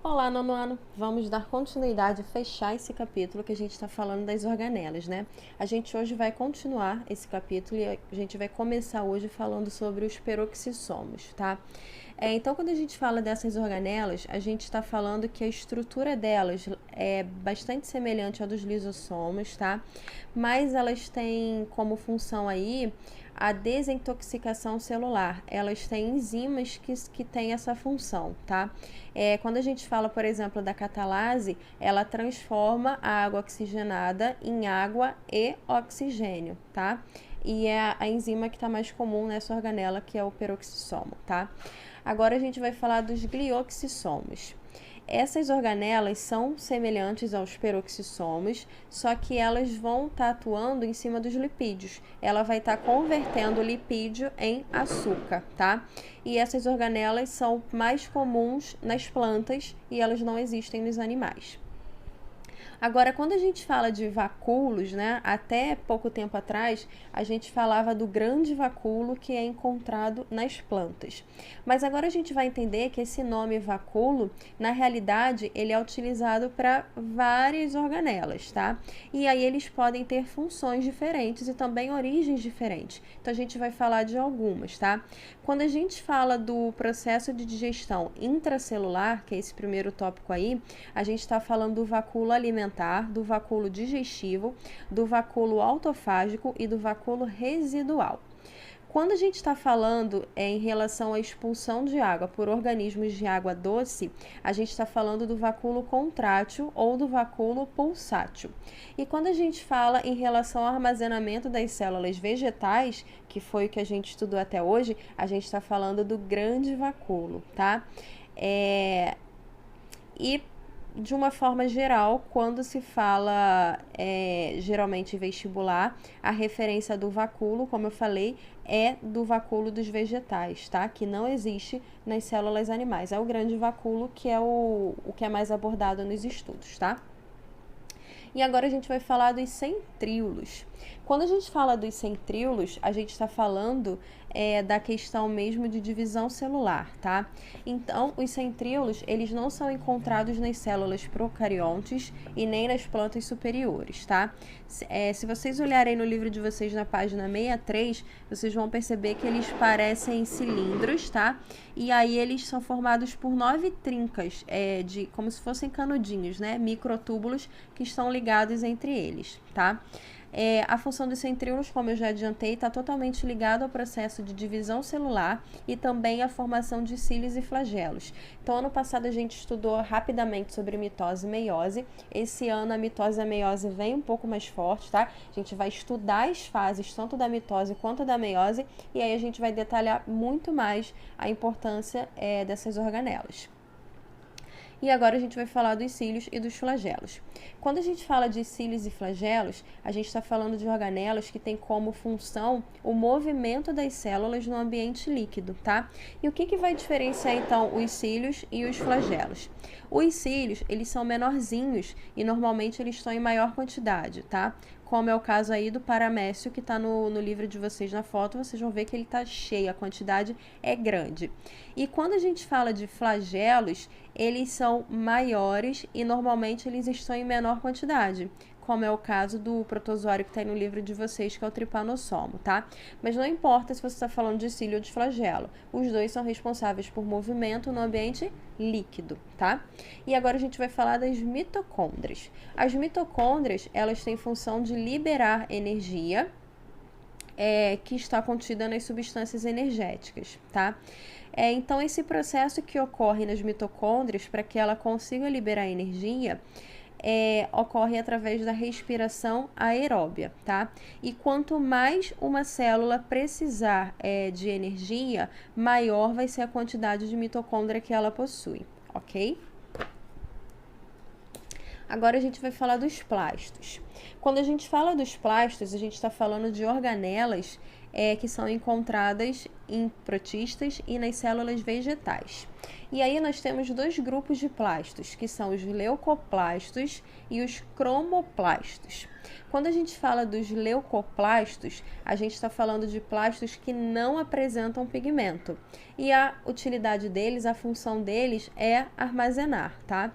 Olá, nono ano! Vamos dar continuidade, fechar esse capítulo que a gente está falando das organelas, né? A gente hoje vai continuar esse capítulo e a gente vai começar hoje falando sobre os peroxissomos, tá? Então, quando a gente fala dessas organelas, a gente está falando que a estrutura delas é bastante semelhante à dos lisossomos, tá? Mas elas têm como função aí a desintoxicação celular. Elas têm enzimas que têm essa função, tá? Quando a gente fala, por exemplo, da catalase, ela transforma a água oxigenada em água e oxigênio, tá? E é a enzima que está mais comum nessa organela, que é o peroxissomo, tá? Agora a gente vai falar dos glioxissomos. Essas organelas são semelhantes aos peroxissomos, só que elas vão estar atuando em cima dos lipídios. Ela vai estar convertendo o lipídio em açúcar, tá? E essas organelas são mais comuns nas plantas e elas não existem nos animais. Agora, quando a gente fala de vacúolos, né, até pouco tempo atrás, a gente falava do grande vacúolo que é encontrado nas plantas. Mas agora a gente vai entender que esse nome vacúolo, na realidade, ele é utilizado para várias organelas, tá? E aí eles podem ter funções diferentes e também origens diferentes. Então a gente vai falar de algumas, tá? Quando a gente fala do processo de digestão intracelular, que é esse primeiro tópico aí, a gente está falando do vacúolo alimentar, do vacúolo digestivo, do vacúolo autofágico e do vacúolo residual. Quando a gente está falando em relação à expulsão de água por organismos de água doce, a gente está falando do vacúolo contrátil ou do vacúolo pulsátil. E quando a gente fala em relação ao armazenamento das células vegetais, que foi o que a gente estudou até hoje, a gente está falando do grande vacúolo, tá? E de uma forma geral, quando se fala geralmente em vestibular, a referência do vacúolo, como eu falei, é do vacúolo dos vegetais, tá? Que não existe nas células animais. É o grande vacúolo que é o que é mais abordado nos estudos, tá? E agora a gente vai falar dos centríolos. Quando a gente fala dos centríolos, a gente está falando da questão mesmo de divisão celular, tá? Então, os centríolos, eles não são encontrados nas células procariontes e nem nas plantas superiores, tá? Se vocês olharem no livro de vocês na página 63, vocês vão perceber que eles parecem cilindros, tá? E aí eles são formados por 9 trincas, como se fossem canudinhos, né? Microtúbulos que estão ligados entre eles, tá? A função dos centríolos, como eu já adiantei, está totalmente ligada ao processo de divisão celular e também à formação de cílios e flagelos. Então, ano passado a gente estudou rapidamente sobre mitose e meiose. Esse ano a mitose e a meiose vem um pouco mais forte, tá? A gente vai estudar as fases tanto da mitose quanto da meiose e aí a gente vai detalhar muito mais a importância dessas organelas. E agora a gente vai falar dos cílios e dos flagelos. Quando a gente fala de cílios e flagelos, a gente está falando de organelas que têm como função o movimento das células no ambiente líquido, tá? E o que vai diferenciar, então, os cílios e os flagelos? Os cílios, eles são menorzinhos e normalmente eles estão em maior quantidade, tá? Como é o caso aí do paramécio que está no livro de vocês na foto, vocês vão ver que ele está cheio, a quantidade é grande. E quando a gente fala de flagelos, eles são maiores e normalmente eles estão em menor quantidade, como é o caso do protozoário que está aí no livro de vocês, que é o tripanossomo, tá? Mas não importa se você está falando de cílio ou de flagelo, os dois são responsáveis por movimento no ambiente líquido, tá? E agora a gente vai falar das mitocôndrias. As mitocôndrias, elas têm função de liberar energia, que está contida nas substâncias energéticas, tá? Então, esse processo que ocorre nas mitocôndrias, para que ela consiga liberar energia, ocorre através da respiração aeróbia, tá? E quanto mais uma célula precisar de energia, maior vai ser a quantidade de mitocôndria que ela possui, ok? Agora a gente vai falar dos plastos. Quando a gente fala dos plastos, a gente está falando de organelas que são encontradas em protistas e nas células vegetais. E aí nós temos dois grupos de plastos, que são os leucoplastos e os cromoplastos. Quando a gente fala dos leucoplastos, a gente está falando de plastos que não apresentam pigmento. E a utilidade deles, a função deles é armazenar, tá?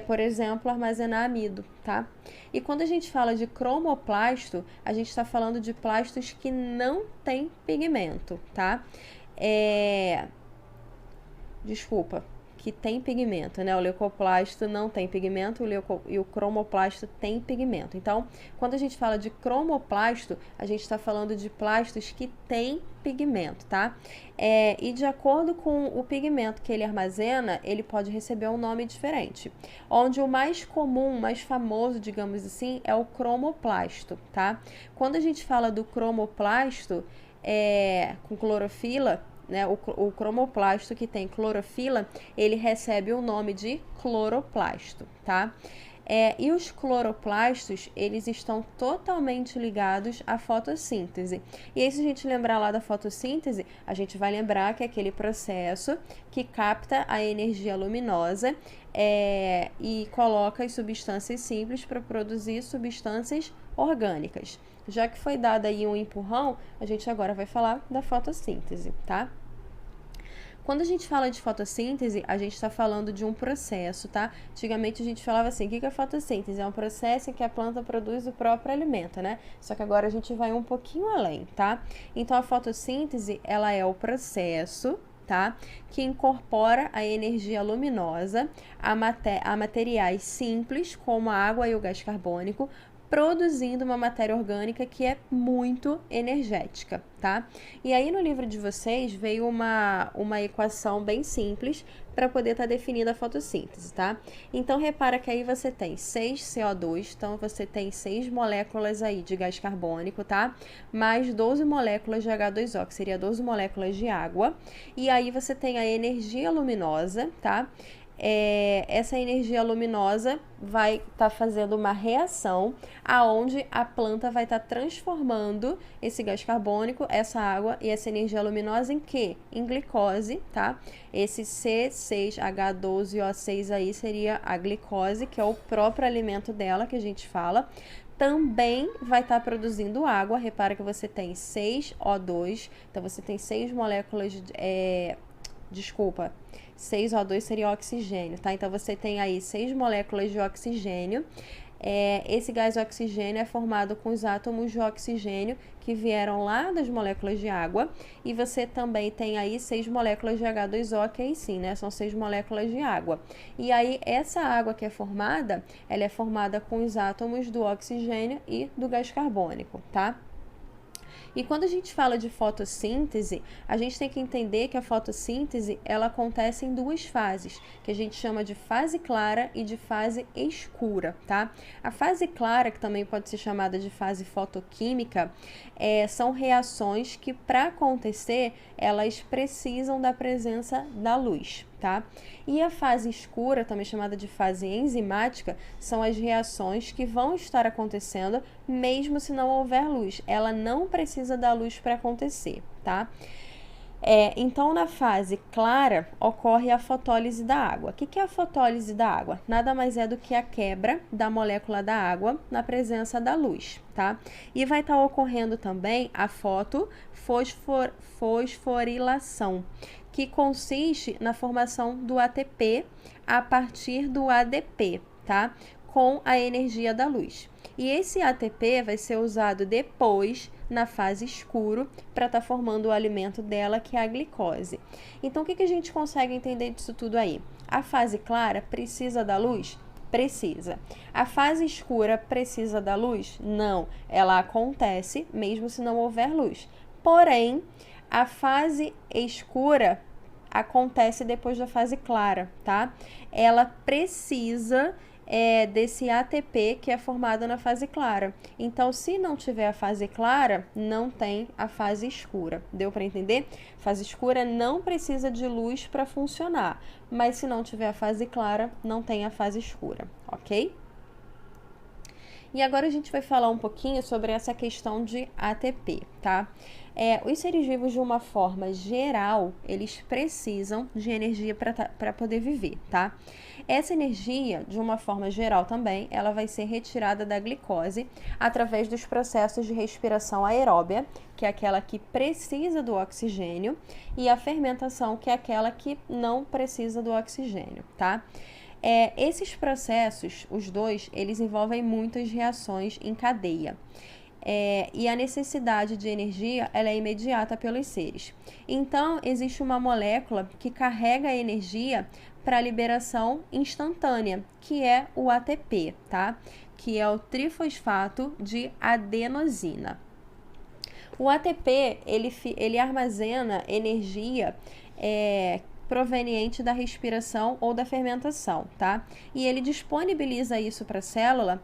Por exemplo, armazenar amido, tá? E quando a gente fala de cromoplasto, a gente está falando de plastos que não têm pigmento, tá? Que tem pigmento, né? O leucoplasto não tem pigmento e o cromoplasto tem pigmento. Então, quando a gente fala de cromoplasto, a gente está falando de plastos que têm pigmento, tá? E de acordo com o pigmento que ele armazena, ele pode receber um nome diferente. Onde o mais comum, mais famoso, digamos assim, é o cromoplasto, tá? Quando a gente fala do cromoplasto com clorofila, né, o cromoplasto que tem clorofila, ele recebe o nome de cloroplasto, tá? E os cloroplastos, eles estão totalmente ligados à fotossíntese. E aí, se a gente lembrar lá da fotossíntese, a gente vai lembrar que é aquele processo que capta a energia luminosa e coloca as substâncias simples para produzir substâncias orgânicas. Já que foi dado aí um empurrão, a gente agora vai falar da fotossíntese, tá? Quando a gente fala de fotossíntese, a gente está falando de um processo, tá? Antigamente a gente falava assim, o que é fotossíntese? É um processo em que a planta produz o próprio alimento, né? Só que agora a gente vai um pouquinho além, tá? Então a fotossíntese, ela é o processo, tá? Que incorpora a energia luminosa a materiais simples, como a água e o gás carbônico, produzindo uma matéria orgânica que é muito energética, tá? E aí no livro de vocês veio uma equação bem simples para poder estar definida a fotossíntese, tá? Então repara que aí você tem 6 CO2, então você tem 6 moléculas aí de gás carbônico, tá? Mais 12 moléculas de H2O, que seria 12 moléculas de água. E aí você tem a energia luminosa, tá? Essa energia luminosa vai estar fazendo uma reação aonde a planta vai estar transformando esse gás carbônico, essa água e essa energia luminosa em quê? Em glicose, tá? Esse C6H12O6 aí seria a glicose, que é o próprio alimento dela que a gente fala. Também vai estar produzindo água. Repara que você tem 6O2, então você tem 6 moléculas de... 6O2 seria oxigênio, tá? Então, você tem aí 6 moléculas de oxigênio. Esse gás oxigênio é formado com os átomos de oxigênio que vieram lá das moléculas de água. E você também tem aí 6 moléculas de H2O, que aí sim, né? São 6 moléculas de água. E aí, essa água que é formada, ela é formada com os átomos do oxigênio e do gás carbônico, tá? E quando a gente fala de fotossíntese, a gente tem que entender que a fotossíntese ela acontece em duas fases, que a gente chama de fase clara e de fase escura, tá? A fase clara, que também pode ser chamada de fase fotoquímica, são reações que, para acontecer, elas precisam da presença da luz, tá? E a fase escura, também chamada de fase enzimática, são as reações que vão estar acontecendo mesmo se não houver luz. Ela não precisa da luz para acontecer, tá? Então, na fase clara, ocorre a fotólise da água. O que é a fotólise da água? Nada mais é do que a quebra da molécula da água na presença da luz, tá? E vai estar ocorrendo também a fosforilação, que consiste na formação do ATP a partir do ADP, tá? Com a energia da luz. E esse ATP vai ser usado depois, na fase escuro, para estar formando o alimento dela, que é a glicose. Então, o que a gente consegue entender disso tudo aí? A fase clara precisa da luz? Precisa. A fase escura precisa da luz? Não. Ela acontece mesmo se não houver luz. Porém, a fase escura acontece depois da fase clara, tá? Ela precisa desse ATP que é formado na fase clara. Então, se não tiver a fase clara, não tem a fase escura. Deu para entender? Fase escura não precisa de luz para funcionar, mas se não tiver a fase clara, não tem a fase escura, ok? E agora a gente vai falar um pouquinho sobre essa questão de ATP, tá? Os seres vivos, de uma forma geral, eles precisam de energia para poder viver, tá? Essa energia, de uma forma geral também, ela vai ser retirada da glicose através dos processos de respiração aeróbia, que é aquela que precisa do oxigênio, e a fermentação, que é aquela que não precisa do oxigênio, tá? Esses processos, os dois, eles envolvem muitas reações em cadeia. E a necessidade de energia, ela é imediata pelos seres. Então, existe uma molécula que carrega a energia para a liberação instantânea, que é o ATP, tá? Que é o trifosfato de adenosina. O ATP, ele armazena energia proveniente da respiração ou da fermentação, tá? E ele disponibiliza isso para a célula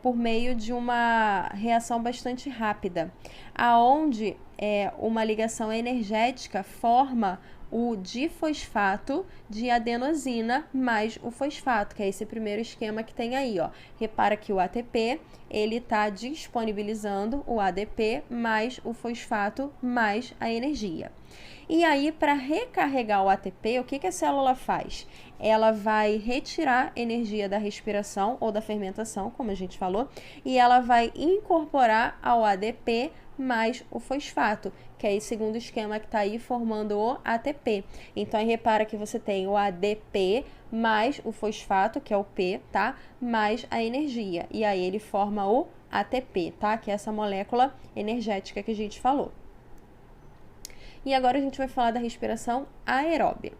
por meio de uma reação bastante rápida, aonde uma ligação energética forma o difosfato de adenosina mais o fosfato, que é esse primeiro esquema que tem aí, ó. Repara que o ATP, ele está disponibilizando o ADP mais o fosfato mais a energia. E aí, para recarregar o ATP, o que a célula faz? Ela vai retirar energia da respiração ou da fermentação, como a gente falou, e ela vai incorporar ao ADP mais o fosfato, que é esse segundo esquema que está aí formando o ATP. Então, aí repara que você tem o ADP mais o fosfato, que é o P, tá? Mais a energia. E aí ele forma o ATP, tá? Que é essa molécula energética que a gente falou. E agora a gente vai falar da respiração aeróbia.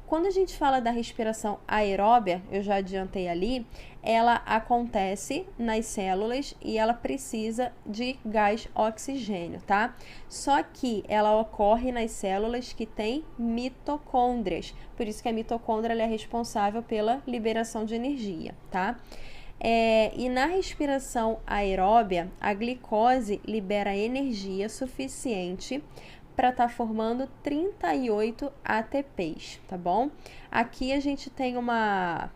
Quando a gente fala da respiração aeróbia, eu já adiantei ali, ela acontece nas células e ela precisa de gás oxigênio, tá? Só que ela ocorre nas células que têm mitocôndrias, por isso que a mitocôndria é responsável pela liberação de energia, tá? E na respiração aeróbia, a glicose libera energia suficiente para estar formando 38 ATPs, tá bom? Aqui a gente tem uma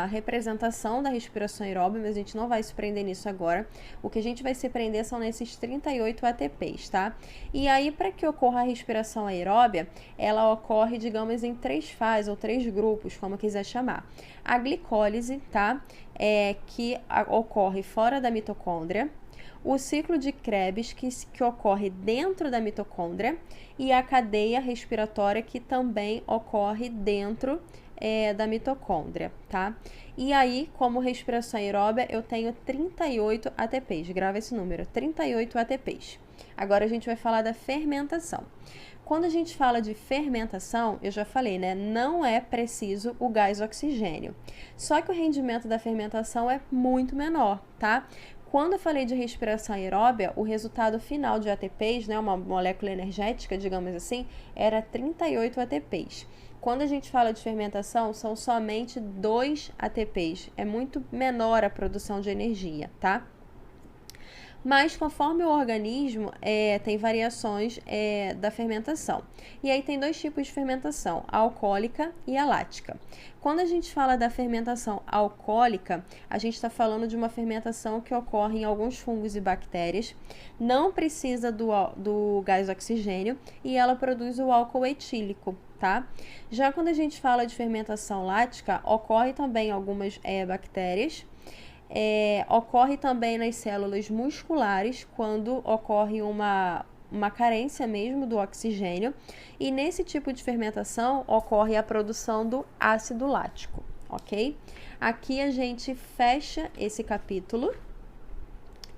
representação da respiração aeróbia, mas a gente não vai se prender nisso agora. O que a gente vai se prender são nesses 38 ATPs, tá? E aí, para que ocorra a respiração aeróbia, ela ocorre, digamos, em 3 fases ou 3 grupos, como quiser chamar. A glicólise, tá? Que ocorre fora da mitocôndria. O ciclo de Krebs, que ocorre dentro da mitocôndria, e a cadeia respiratória, que também ocorre dentro da mitocôndria, tá? E aí, como respiração aeróbia, eu tenho 38 ATPs. Grava esse número, 38 ATPs. Agora a gente vai falar da fermentação. Quando a gente fala de fermentação, eu já falei, né? Não é preciso o gás oxigênio. Só que o rendimento da fermentação é muito menor, tá? Quando eu falei de respiração aeróbia, o resultado final de ATPs, né, uma molécula energética, digamos assim, era 38 ATPs. Quando a gente fala de fermentação, são somente 2 ATPs. É muito menor a produção de energia, tá? Mas conforme o organismo tem variações da fermentação. E aí tem 2 tipos de fermentação, a alcoólica e a lática. Quando a gente fala da fermentação alcoólica, a gente está falando de uma fermentação que ocorre em alguns fungos e bactérias, não precisa do gás oxigênio e ela produz o álcool etílico, tá? Já quando a gente fala de fermentação lática, ocorre também algumas bactérias. Ocorre também nas células musculares, quando ocorre uma carência mesmo do oxigênio, e nesse tipo de fermentação ocorre a produção do ácido lático, ok? Aqui a gente fecha esse capítulo,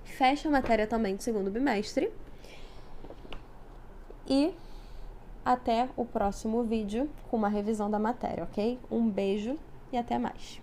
fecha a matéria também do segundo bimestre, e até o próximo vídeo com uma revisão da matéria, ok? Um beijo e até mais!